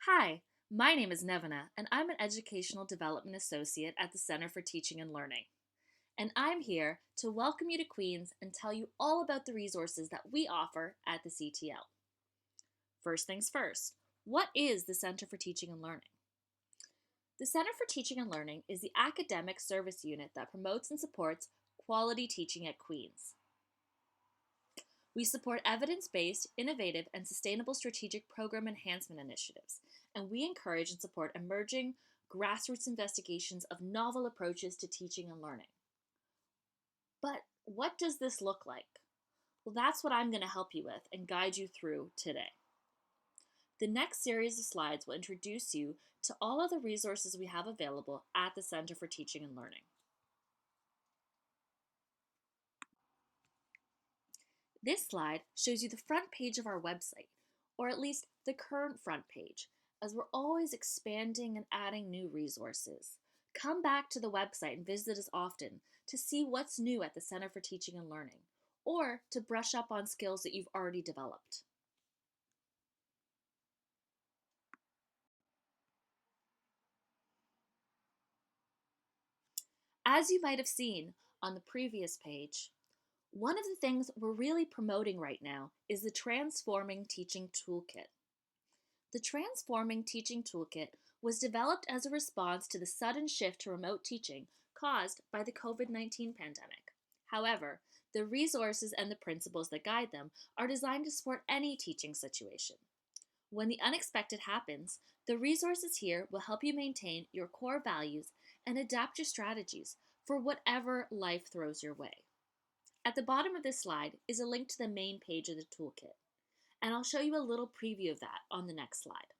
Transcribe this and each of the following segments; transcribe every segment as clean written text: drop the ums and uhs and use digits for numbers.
Hi, my name is Nevena, and I'm an Educational Development Associate at the Center for Teaching and Learning. And I'm here to welcome you to Queens and tell you all about the resources that we offer at the CTL. First things first, what is the Center for Teaching and Learning? The Center for Teaching and Learning is the academic service unit that promotes and supports quality teaching at Queens. We support evidence-based, innovative, and sustainable strategic program enhancement initiatives, and we encourage and support emerging grassroots investigations of novel approaches to teaching and learning. But what does this look like? Well, that's what I'm going to help you with and guide you through today. The next series of slides will introduce you to all of the resources we have available at the Center for Teaching and Learning. This slide shows you the front page of our website, or at least the current front page, as we're always expanding and adding new resources. Come back to the website and visit us often to see what's new at the Center for Teaching and Learning, or to brush up on skills that you've already developed. As you might have seen on the previous page, one of the things we're really promoting right now is the Transforming Teaching Toolkit. The Transforming Teaching Toolkit was developed as a response to the sudden shift to remote teaching caused by the COVID-19 pandemic. However, the resources and the principles that guide them are designed to support any teaching situation. When the unexpected happens, the resources here will help you maintain your core values and adapt your strategies for whatever life throws your way. At the bottom of this slide is a link to the main page of the toolkit, and I'll show you a little preview of that on the next slide.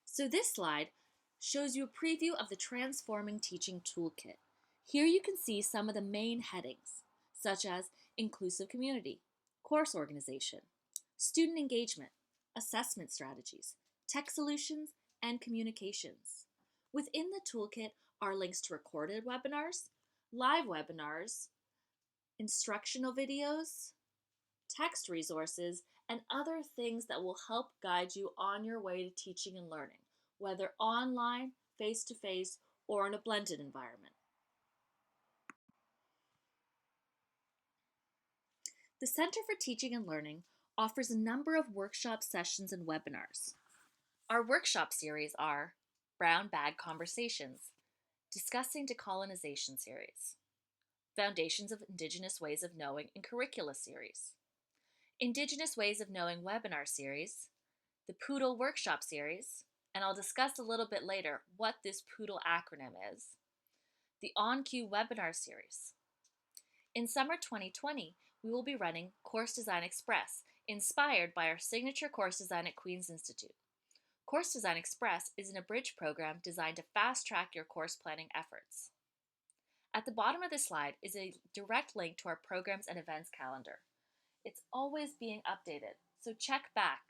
So this slide shows you a preview of the Transforming Teaching Toolkit. Here you can see some of the main headings, such as inclusive community, course organization, student engagement, assessment strategies, tech solutions, and communications. Within the toolkit are links to recorded webinars, live webinars, instructional videos, text resources, and other things that will help guide you on your way to teaching and learning, whether online, face-to-face, or in a blended environment. The Center for Teaching and Learning offers a number of workshop sessions and webinars. Our workshop series are Brown Bag Conversations, Discussing Decolonization series, Foundations of Indigenous Ways of Knowing in Curricula series, Indigenous Ways of Knowing webinar series, the Poodle workshop series, and I'll discuss a little bit later what this Poodle acronym is, the On-Cue webinar series. In summer 2020, we will be running Course Design Express, inspired by our signature course design at Queen's Institute. Course Design Express is an abridged program designed to fast-track your course planning efforts. At the bottom of this slide is a direct link to our programs and events calendar. It's always being updated, so check back.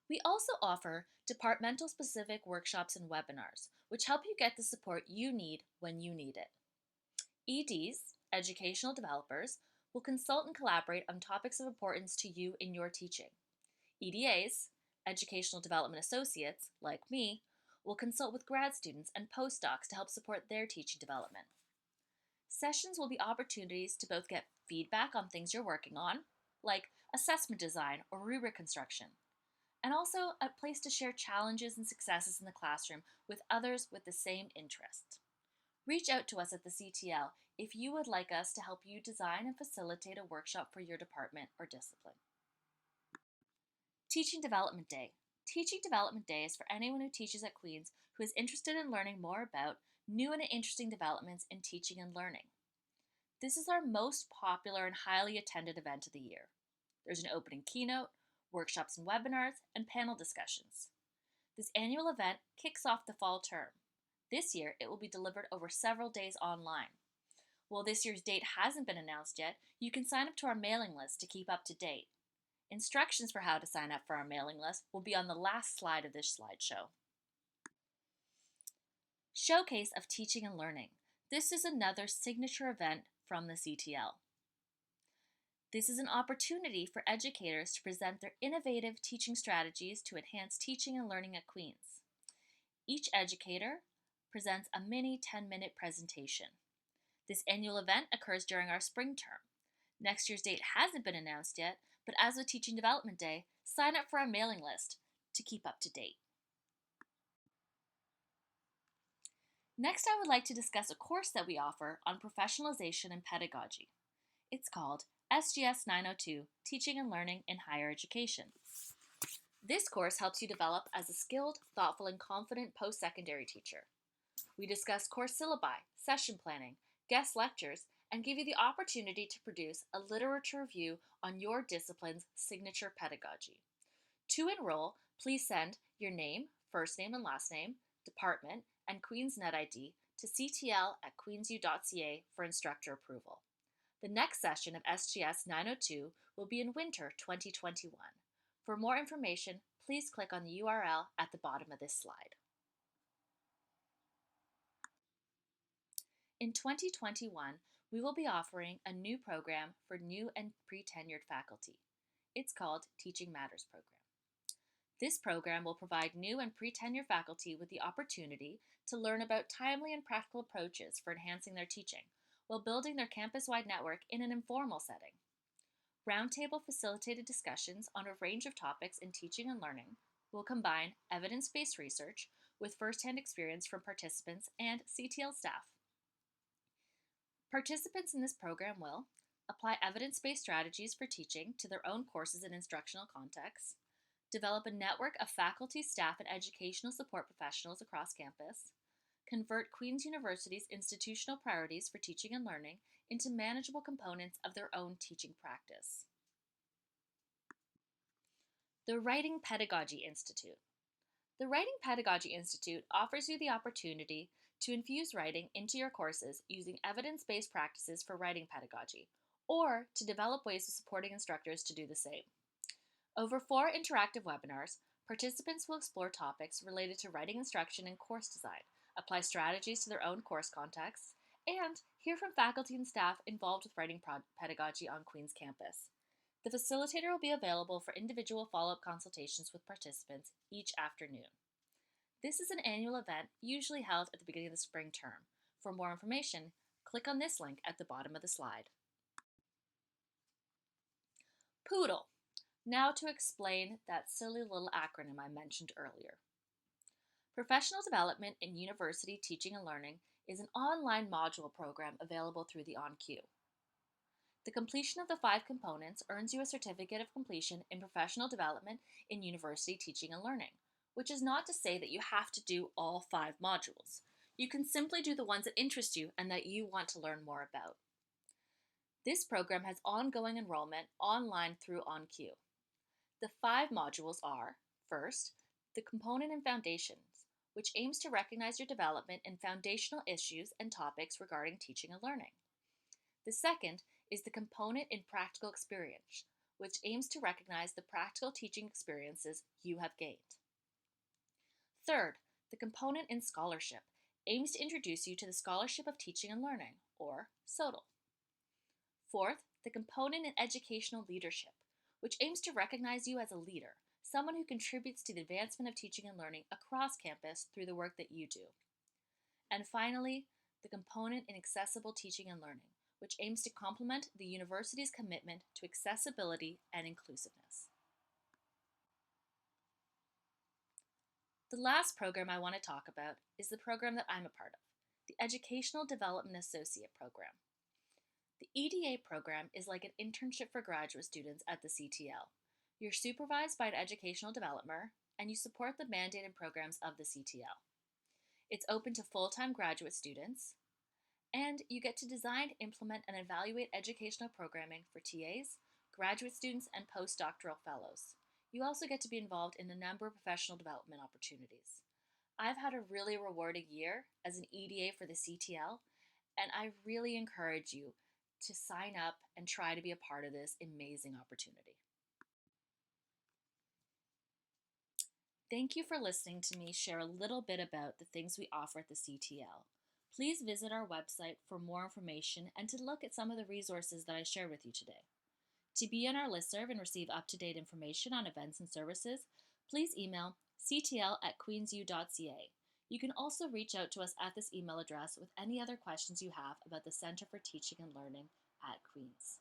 We also offer departmental-specific workshops and webinars, which help you get the support you need when you need it. EDs, educational developers, will consult and collaborate on topics of importance to you in your teaching. EDAs, educational development associates, like me, will consult with grad students and postdocs to help support their teaching development. Sessions will be opportunities to both get feedback on things you're working on, like assessment design or rubric construction, and also a place to share challenges and successes in the classroom with others with the same interest. Reach out to us at the CTL if you would like us to help you design and facilitate a workshop for your department or discipline. Teaching Development Day. Teaching Development Day is for anyone who teaches at Queen's who is interested in learning more about new and interesting developments in teaching and learning. This is our most popular and highly attended event of the year. There's an opening keynote, workshops and webinars, and panel discussions. This annual event kicks off the fall term. This year, it will be delivered over several days online. While this year's date hasn't been announced yet, you can sign up to our mailing list to keep up to date. Instructions for how to sign up for our mailing list will be on the last slide of this slideshow. Showcase of Teaching and Learning. This is another signature event from the CTL. This is an opportunity for educators to present their innovative teaching strategies to enhance teaching and learning at Queen's. Each educator presents a mini 10-minute presentation. This annual event occurs during our spring term. Next year's date hasn't been announced yet, but as with Teaching Development Day, sign up for our mailing list to keep up to date. Next, I would like to discuss a course that we offer on professionalization and pedagogy. It's called SGS 902, Teaching and Learning in Higher Education. This course helps you develop as a skilled, thoughtful, and confident post-secondary teacher. We discuss course syllabi, session planning, guest lectures, and give you the opportunity to produce a literature review on your discipline's signature pedagogy. To enroll, please send your name, first name and last name, department, and Queen's Net ID to ctl@queensu.ca for instructor approval. The next session of SGS 902 will be in winter 2021. For more information, please click on the URL at the bottom of this slide. In 2021, we will be offering a new program for new and pre-tenured faculty. It's called Teaching Matters Program. This program will provide new and pre-tenure faculty with the opportunity to learn about timely and practical approaches for enhancing their teaching while building their campus-wide network in an informal setting. Roundtable facilitated discussions on a range of topics in teaching and learning will combine evidence-based research with first-hand experience from participants and CTL staff. Participants in this program will apply evidence-based strategies for teaching to their own courses and instructional contexts, develop a network of faculty, staff, and educational support professionals across campus, convert Queen's University's institutional priorities for teaching and learning into manageable components of their own teaching practice. The Writing Pedagogy Institute. The Writing Pedagogy Institute offers you the opportunity to infuse writing into your courses using evidence-based practices for writing pedagogy, or to develop ways of supporting instructors to do the same. Over 4 interactive webinars, participants will explore topics related to writing instruction and course design, apply strategies to their own course contexts, and hear from faculty and staff involved with writing pedagogy on Queen's campus. The facilitator will be available for individual follow-up consultations with participants each afternoon. This is an annual event usually held at the beginning of the spring term. For more information, click on this link at the bottom of the slide. Poodle. Now to explain that silly little acronym I mentioned earlier. Professional Development in University Teaching and Learning is an online module program available through the OnQ. The completion of the 5 components earns you a certificate of completion in professional development in university teaching and learning, which is not to say that you have to do all 5 modules. You can simply do the ones that interest you and that you want to learn more about. This program has ongoing enrollment online through OnQ. The 5 modules are, first, the Component in Foundations, which aims to recognize your development in foundational issues and topics regarding teaching and learning. The second is the Component in Practical Experience, which aims to recognize the practical teaching experiences you have gained. Third, the Component in Scholarship aims to introduce you to the Scholarship of Teaching and Learning, or SOTL. Fourth, the Component in Educational Leadership, which aims to recognize you as a leader, someone who contributes to the advancement of teaching and learning across campus through the work that you do. And finally, the Component in Accessible Teaching and Learning, which aims to complement the university's commitment to accessibility and inclusiveness. The last program I want to talk about is the program that I'm a part of, the Educational Development Associate Program. The EDA program is like an internship for graduate students at the CTL. You're supervised by an educational developer, and you support the mandated programs of the CTL. It's open to full-time graduate students, and you get to design, implement, and evaluate educational programming for TAs, graduate students, and postdoctoral fellows. You also get to be involved in a number of professional development opportunities. I've had a really rewarding year as an EDA for the CTL, and I really encourage you to sign up and try to be a part of this amazing opportunity. Thank you for listening to me share a little bit about the things we offer at the CTL. Please visit our website for more information and to look at some of the resources that I shared with you today. To be on our listserv and receive up-to-date information on events and services, please email ctl@queensu.ca. You can also reach out to us at this email address with any other questions you have about the Centre for Teaching and Learning at Queen's.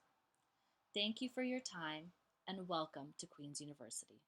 Thank you for your time, and welcome to Queen's University.